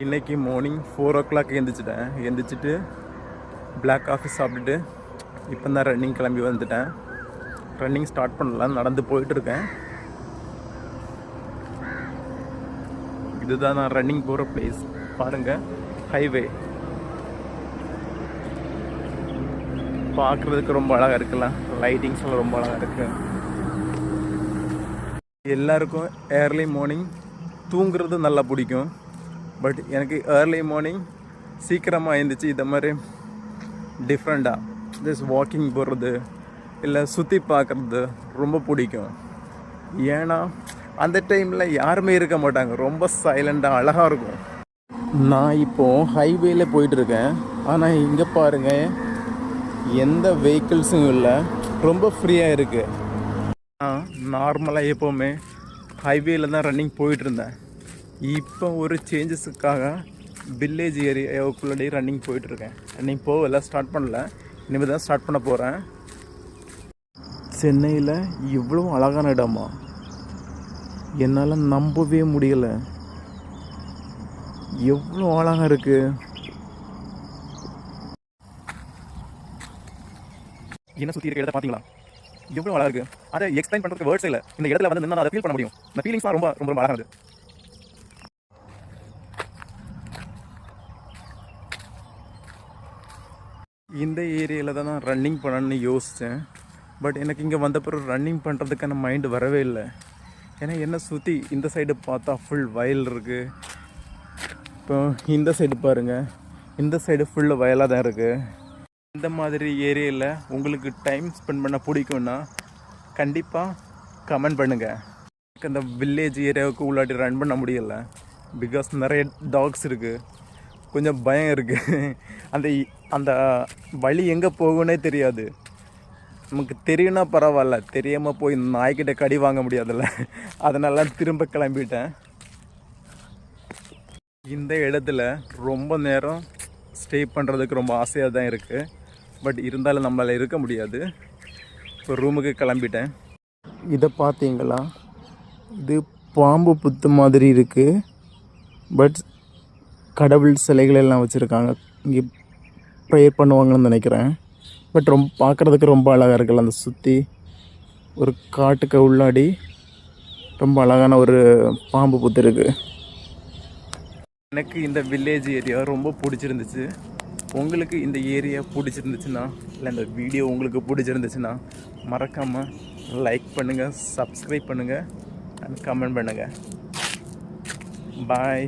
இன்றைக்கி morning 4 o'clock எழுந்திரிச்சிட்டு black coffee சாப்பிட்டுட்டு இப்போ தான் ரன்னிங் கிளம்பி வந்துட்டேன். ரன்னிங் ஸ்டார்ட் பண்ணலாம், நடந்து போயிட்டுருக்கேன். இதுதான் நான் ரன்னிங் போகிற பிளேஸ். பாருங்கள், ஹைவே பார்க்குறதுக்கு ரொம்ப அழகாக இருக்கலாம். லைட்டிங்ஸ்லாம் ரொம்ப அழகாக இருக்குது. எல்லாருக்கும் ஏர்லி மார்னிங் தூங்குறது நல்லா பிடிக்கும். பட் எனக்கு ஏர்லி மார்னிங் சீக்கிரமாக எழுந்திரிச்சு இந்த மாதிரி டிஃப்ரெண்ட்டாக ஜஸ்ட் வாக்கிங் போகிறது இல்லை சுற்றி பார்க்குறது ரொம்ப பிடிக்கும். ஏன்னா அந்த டைமில் யாருமே இருக்க மாட்டாங்க, ரொம்ப சைலண்டாக அழகாக இருக்கும். நான் இப்போது ஹைவேல போயிட்டுருக்கேன். ஆனால் இங்கே பாருங்கள், எந்த வெஹிக்கிள்ஸும் இல்லை, ரொம்ப ஃப்ரீயாக இருக்குது. நான் நார்மலாக எப்போவுமே ஹைவேல தான் ரன்னிங் போயிட்டுருந்தேன். இப்போ ஒரு சேஞ்சஸுக்காக வில்லேஜ் ஏரியாவுக்குள்ளே ரன்னிங் போயிட்டுருக்கேன். ரன்னிங் எல்லாம் ஸ்டார்ட் பண்ணல, இனிமேல் தான் ஸ்டார்ட் பண்ண போகிறேன். சென்னையில் இவ்வளோ அழகான இடமா என்னால் நம்பவே முடியலை. எவ்வளோ அழகாக இருக்குது. என்ன சுற்றி இருக்க இடத்த பார்த்தீங்களா? எவ்வளோ அழகாக இருக்குது. அதை எக்ஸ்பிளைன் பண்ணுறதுக்கு வேர்ட்ஸ் இல்லை. இந்த இடத்துல வந்து நின்று அதை ஃபீல் பண்ண முடியும். இந்த ஃபீலிங்ஸ்லாம் ரொம்ப ரொம்ப ரொம்ப அழகாக இருக்குது. இந்த ஏரியாவில் தான் நான் ரன்னிங் பண்ணணுன்னு யோசித்தேன். பட் எனக்கு இங்கே வந்த பிறகு ரன்னிங் பண்ணுறதுக்கான மைண்டு வரவே இல்லை. ஏன்னா என்னை சுற்றி இந்த சைடு பார்த்தா ஃபுல் வயல் இருக்குது. இப்போ இந்த சைடு பாருங்கள், இந்த சைடு ஃபுல்லு வயலாக தான் இருக்குது. இந்த மாதிரி ஏரியாவில் உங்களுக்கு டைம் ஸ்பெண்ட் பண்ண பிடிக்கும்னா கண்டிப்பாக கமெண்ட் பண்ணுங்கள். எனக்கு அந்த வில்லேஜ் ஏரியாவுக்கு உள்ளாட்டி ரன் பண்ண முடியலை. பிகாஸ் நிறைய டாக்ஸ் இருக்குது, கொஞ்சம் பயம் இருக்குது. அந்த அந்த வழி எங்கே போகுன்னே தெரியாது. நமக்கு தெரியும்னா பரவாயில்ல, தெரியாமல் போய் நாய்க்கிட்ட கடி வாங்க முடியாதுல்ல. அதனால திரும்ப கிளம்பிட்டேன். இந்த இடத்துல ரொம்ப நேரம் ஸ்டே பண்ணுறதுக்கு ரொம்ப ஆசையாக தான் இருக்குது. பட் இருந்தாலும் நம்மளால் இருக்க முடியாது. இப்போ ரூமுக்கு கிளம்பிட்டேன். இதை பார்த்தீங்களா? இது பாம்பு புத்து மாதிரி இருக்குது. பட் கடவுள் சிலைகள் எல்லாம் வச்சுருக்காங்க. இங்கே ப்ரேயர் பண்ணுவாங்கன்னு நினைக்கிறேன். பட் ரொம்ப பார்க்குறதுக்கு ரொம்ப அழகாக இருக்குல்ல. அந்த சுற்றி ஒரு காட்டுக்கு உள்ளாடி ரொம்ப அழகான ஒரு பாம்பு புத்து இருக்குது. எனக்கு இந்த வில்லேஜ் ஏரியா ரொம்ப பிடிச்சிருந்துச்சு. உங்களுக்கு இந்த ஏரியா பிடிச்சிருந்துச்சுன்னா, இல்லை இந்த வீடியோ உங்களுக்கு பிடிச்சிருந்துச்சுன்னா மறக்காமல் லைக் பண்ணுங்கள், சப்ஸ்கிரைப் பண்ணுங்கள் அண்ட் கமெண்ட் பண்ணுங்கள். பாய்.